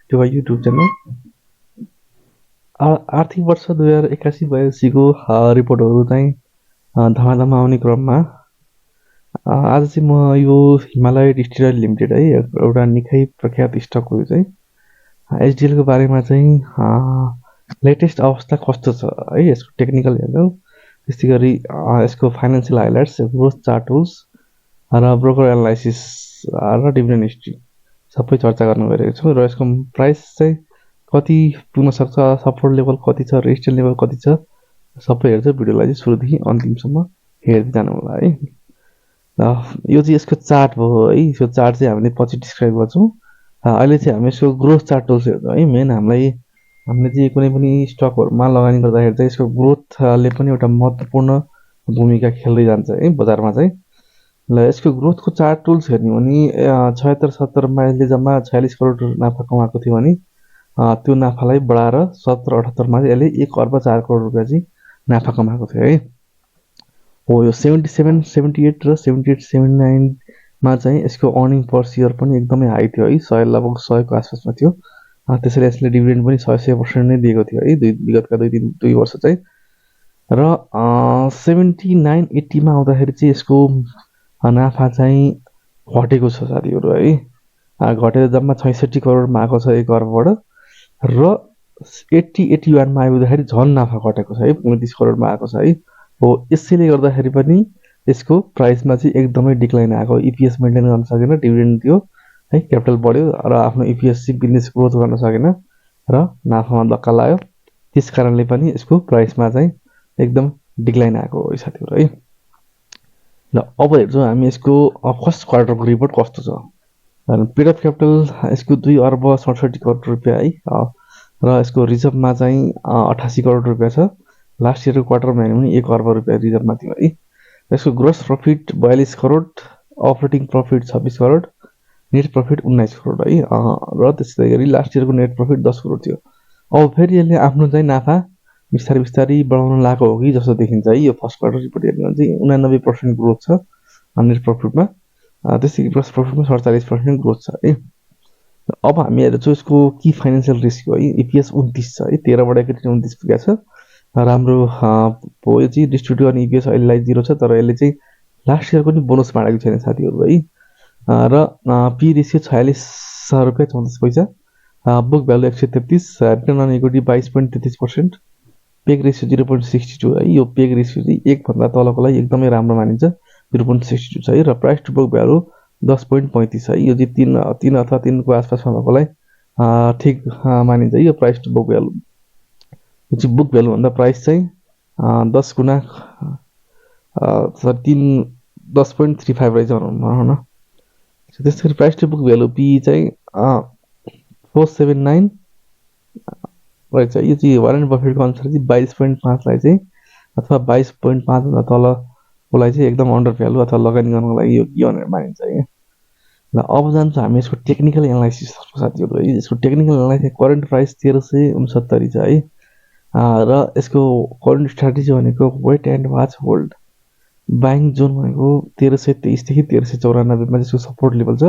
त्यो YouTube channel. आर्थिक वर्ष 2081-82 को रिपोर्टहरू चाहिँ धमाधम आउने क्रममा आज चाहिँ म यो हिमालय डिस्टिलरी लिमिटेड है एउटा निकै प्रख्यात स्टक हो चाहिँ एचडिएल को बारेमा चाहिँ लेटेस्ट अवस्था कस्तो छ है यसको टेक्निकल हेर्नु, त्यस्तै गरी यसको financial highlights, growth chart tools र ब्रोकर एनालाइसिस र डिभिडेन्ड हिस्ट्री सबै चर्चा गर्न गइरहेको छु। र यसको प्राइस चाहिँ कति पुग्न सक्छ, सपोर्ट लेभल कति छ, रेजिस्टेन्स लेभल कति छ, सबै हेर्छ। भिडियोलाई चाहिँ सुरुदेखि अन्तिमसम्म हेर्दै जानु होला है। यो चाहिँ यसको चार्ट भयो है। यो चार्ट चाहिँ हामीले पछि डिस्क्राइब गर्छौँ। अहिले चाहिँ हामी यसको ग्रोथ चार्ट टुल्स हेर्छौँ है। मेन हामीले चाहिँ कुनै पनि स्टकहरुमा लगानी गर्दाखेरि चाहिँ यसको ग्रोथले पनि एउटा महत्त्वपूर्ण भूमिका खेल्दै जान्छ है बजारमा चाहिँ। ल यसको ग्रोथको चार्ट टुल्स हेर्ने भने 76-77 मा यसले जम्मा 46 करोड नाफा कमाएको थियो भने त्यो नाफालाई बढाएर 17-78 मा चाहिँ यसले 1 अर्ब 4 करोड रुपैयाँ चाहिँ नाफा कमाएको थियो है। हो यो 77, 78 र 78, 79 मा चाहिँ यसको अर्निङ पर शेयर पनि एकदमै हाई थियो है। 100 लगभग 100 को आसपासमा थियो। त्यसैले यसले डिभिडेन्ड पनि 100% नै दिएको थियो है विगतका 2 वर्ष चाहिँ। र 79, 80 मा आउँदाखेरि चाहिँ यसको नाफा चाहिँ घटेको छ साथीहरु है। घटेर जम्मा 66 करोडमा आएको छ 1 अर्बबाट। र 80, 81 मा आइपुग्दाखेरि झन् नाफा घटेको छ है, 35 करोडमा आएको छ है। हो यसैले गर्दाखेरि पनि यसको प्राइसमा चाहिँ एकदमै डिक्लाइन आएको। इपीएस मेन्टेन गर्न सकेन, डिभिडेन्ड दियो है, क्यापिटल बढ्यो र आफ्नो इपीएस चाहिँ बिजनेस ग्रोथ गर्न सकेन र नाफामा धक्का लाग्यो। त्यस कारणले पनि यसको प्राइसमा चाहिँ एकदम डिक्लाइन आएको हो साथीहरु है। ल अब हेर्छौँ हामी यसको फर्स्ट क्वार्टरको रिपोर्ट कस्तो छ। पेड अफ क्यापिटल यसको 2 अर्ब 67 करोड रुपैयाँ है। र यसको रिजर्भमा चाहिँ 88 करोड रुपैयाँ छ। लास्ट इयरको क्वार्टरमा हेर्नु भने 1 अर्ब रुपैयाँ रिजर्भमा थियो है। यसको gross profit 42 crore, operating profit 26 crore, net profit 19 crore है। र त्यसै गरी लास्ट इयरको नेट प्रफिट 10 करोड थियो। अब फेरि यसले आफ्नो चाहिँ नाफा बिस्तारै बिस्तारै बढाउन लागेको हो कि जस्तो देखिन्छ है। यो फर्स्ट क्वार्टर रिपोर्ट हेर्ने भने चाहिँ 89% ग्रोथ छ नेट प्रफिटमा। त्यसै गरी ग्रोस प्रफिटमा 47% ग्रोथ छ है। अब हामी हेर्छौँ यसको की फाइनान्शियल रिस्क है। इपीएस 29 छ है, 13 बाट एकचोटि 29 पुगेको छ। राम्रो यो चाहिँ डिस्ट्रिब्युट गर्ने इपीएस अहिलेलाई 0 छ, तर यसले चाहिँ लास्ट इयरको नि बोनस बाँडेको छैन साथीहरु है। र पी रेशियो 46 रुपैयाँ 34 पैसा, book value 133, return on equity 22.33%, PEG ratio 0.62 है। यो पेग रेशियो चाहिँ 1 भन्दा तलको लागि एकदमै राम्रो मानिन्छ, 0.62 छ है। र प्राइस टु बुक भ्यालु 10.35 है। यो चाहिँ 3 अथवा 3 को आसपासमा भएकोलाई ठिक मानिन्छ है। यो प्राइस टु बुक भ्यालु, यो चाहिँ बुक भ्यालु भन्दा प्राइस चाहिँ 10 गुना 10.35 रहेछ भनौँ न। त्यसैगरी price to book value P चाहिँ 479 रहेछ। यो चाहिँ वारेन बफेटको अनुसार चाहिँ 22.5 लाई चाहिँ अथवा 22.5 भन्दा तलकोलाई चाहिँ एकदम अन्डर भ्यालु अथवा लगानी गर्नको लागि योग्य भनेर मानिन्छ है। ल अब जान्छौँ हामी यसको टेक्निकल एनालाइसिस साथीहरु है। यसको टेक्निकल एनालाइसिस करेन्ट प्राइस 1369 छ है। र यसको करेन्ट स्ट्र्याटेजी भनेको wait and watch hold. Buying zone भनेको 1323 देखि 1394 मा यसको सपोर्ट लेभल छ।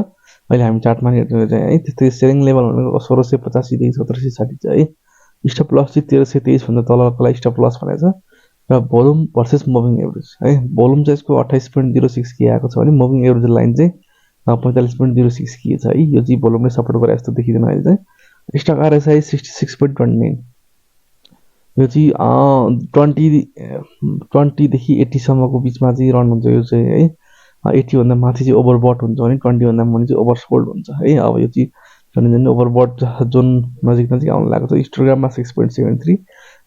अहिले हामी चार्टमा हेर्दै चाहिँ है। त्यस्तै सेलिङ लेभल भनेको 1685 देखि 1760 छ है। स्टप लस चाहिँ 1323 भन्दा तलको लागि स्टप लस भनेको छ। र भोल्युम भर्सेस मुभिङ एभरेज है। भोल्युम चाहिँ यसको 28.06 के आएको छ भने मुभिङ एभरेज लाइन चाहिँ 45.06 के छ है। यो चाहिँ भोल्युमले सपोर्ट गरे जस्तो देखिदैन अहिले चाहिँ। स्टक आरएसआई 66.29, यो चाहिँ 20 देखि 80 सम्मको बिचमा चाहिँ रन हुन्छ यो चाहिँ है। 80 भन्दा माथि चाहिँ ओभरबट हुन्छ भने 20 भन्दा मुनि चाहिँ ओभरसोल्ड हुन्छ है। अब यो चाहिँ झन् ओभरबट जोन नजिक आउन लागेको छ। हिस्टोग्राममा 6.73,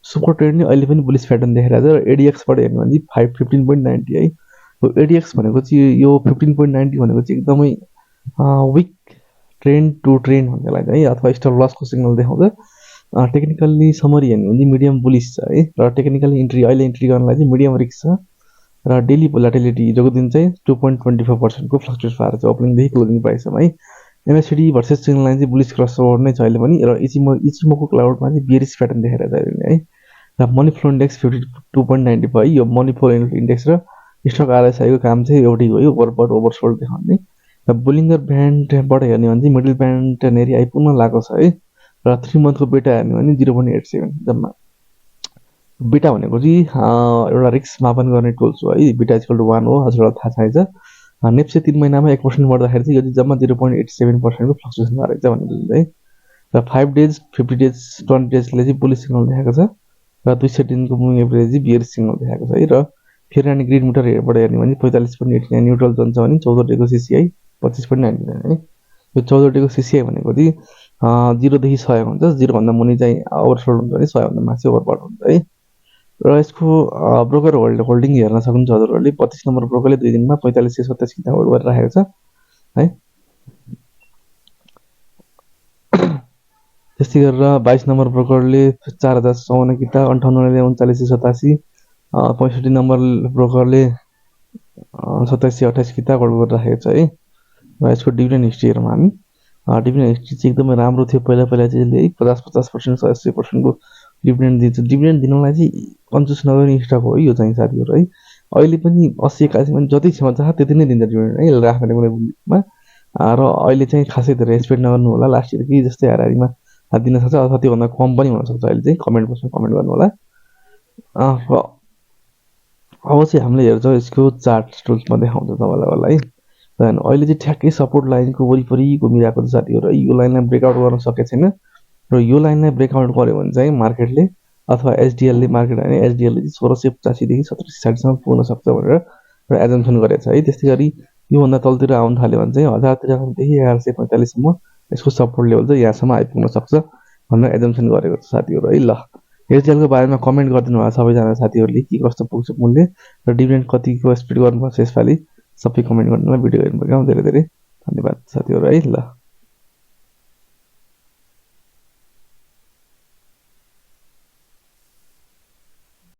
सुपर ट्रेन्ड नि अहिले पनि बुलिश प्याटर्न देखाइरहेको छ। र एडीएक्स बाट हेर्नु भने 15.90 है। यो एडीएक्स भनेको चाहिँ यो 15.90 भनेको चाहिँ एकदमै विक ट्रेन्ड टु ट्रेन्ड भन्नेलाई है, अथवा स्टप लसको सिग्नल देखाउँछ। टेक्निकली समरी हेर्नु भने मिडियम बुलिश छ है। र टेक्निकली इन्ट्री अहिले इन्ट्री गर्नलाई चाहिँ मिडियम रिस्क छ। र डेली भोलाटिलिटी हिजोको दिन चाहिँ 2.24% को फ्लक्चुएट भएर छ ओपनिङ देखि क्लोजिङ प्राइससम्म है। एमएससीडी भर्सेस सिग्नल लाइन चाहिँ बुलिश क्रसओभर नै छ अहिले पनि। र इचिमोको क्लाउडमा चाहिँ बेरिश प्याटर्न देखाइरहेको छ है। र मनी फ्लो इन्डेक्स 52.95 है। यो मनी फ्लो इन्डेक्स र स्टक आरएसआई को काम चाहिँ एउटै हो, यो ओभरबट ओभरसोल्ड देखाउने। र बुलिङ्गर ब्यान्डबाट हेर्ने भने चाहिँ मिडल ब्यान्ड नेरी आइपुग्न लागेको छ है। र 3 मन्थको बेटा हेर्ने भने 0.87 जम्मा। बेटा भनेको चाहिँ एउटा रिस्क मापन गर्ने टुल्स हो है। बेटा इक्वल टु 1 हो, हजुरलाई थाहा छ। नेप्से 3 महिनामा 1% बढ्दाखेरि चाहिँ यो चाहिँ जम्मा 0.87% को फ्लक्चुएसन गरेको छ भन्ने बुझ्नु है। र 5 डेज 50 डेज 20 डेजले चाहिँ बुलिस सिग्नल देखाएको छ र 200 दिनको मुभिङ एभरेज चाहिँ बियरिश सिग्नल देखाएको छ है। र फेरि अनि ग्रिड मिटरबाट हेर्ने भने 45.89 न्युट्रल जोन छ भने 14 डेको सिसिआई 25.99 है। यो 14 डेको सिसिआई भनेको चाहिँ 0 देखि 100 हुन्छ। 0 भन्दा मुनि चाहिँ ओभरसोल्ड हुन्छ भने 100 भन्दा माथि ओभरबट हुन्छ है। र यसको ब्रोकर होल्डिङ हेर्न सक्नुहुन्छ हजुरहरूले। 25 नम्बर ब्रोकरले 2 दिनमा 4527 किता होल्ड गरेर राखेको छ है। त्यस्तै गरेर 22 नम्बर ब्रोकरले 4054 किता 583987 65 नम्बर ब्रोकरले 2728 किता होल्ड गरेर राखेको छ है। र यसको डिभिडेन्ड हिस्ट्री हेरौँ हामी। डिभिडेन्ड हिस्ट्री चाहिँ एकदमै राम्रो थियो। पहिला चाहिँ यसले 50% 100% को डिभिडेन्ड दिन्छ। डिभिडेन्ड दिनलाई चाहिँ कन्जुस नगर्ने स्टक हो यो चाहिँ साथीहरू है। अहिले पनि 80 81 मा जति क्षमता छ त्यति नै दिन्छ डिभिडेन्ड है, राख्ने कुनै बुझ्नुमा। र अहिले चाहिँ खासै धेरै एक्सपेक्ट नगर्नु होला। लास्ट इयर कि जस्तै हाराहारीमा दिन सक्छ अथवा त्योभन्दा कम पनि हुन सक्छ। अहिले चाहिँ कमेन्ट बक्समा कमेन्ट गर्नु होला। अब चाहिँ हामीले हेर्छौँ यसको चार्ट टुल्समा देखाउँछ तपाईँलाई होला है। अहिले चाहिँ ठ्याक्कै सपोर्ट लाइनको वरिपरि घुमिरहेको छ साथीहरू है। यो लाइनलाई ब्रेकआउट गर्न सकेको छैन र यो लाइनलाई ब्रेकआउट गर्यो भने चाहिँ मार्केटले अथवा एसडिएलले मार्केट होइन एसडिएलले चाहिँ 1685 देखि 1760 सम्म पुग्न सक्छ भनेर एउटा एजम्सन गरेको छ है। त्यस्तै गरी योभन्दा तलतिर आउन थाल्यो भने चाहिँ 1053 देखि 1145 सम्म यसको सपोर्ट लेभल चाहिँ यहाँसम्म आइपुग्न सक्छ भनेर एजम्सन गरेको छ साथीहरू है। ल एसडिएलको बारेमा कमेन्ट गरिदिनु होला सबैजना साथीहरूले के कस्तो पुग्छ मूल्य र डिभिडेन्ड कतिको एक्सपेक्ट गर्नुपर्छ यसपालि सबै कमेन्ट गर्नुलाई। भिडियो हेर्नुभयो धेरै धेरै धन्यवाद साथीहरू है। ल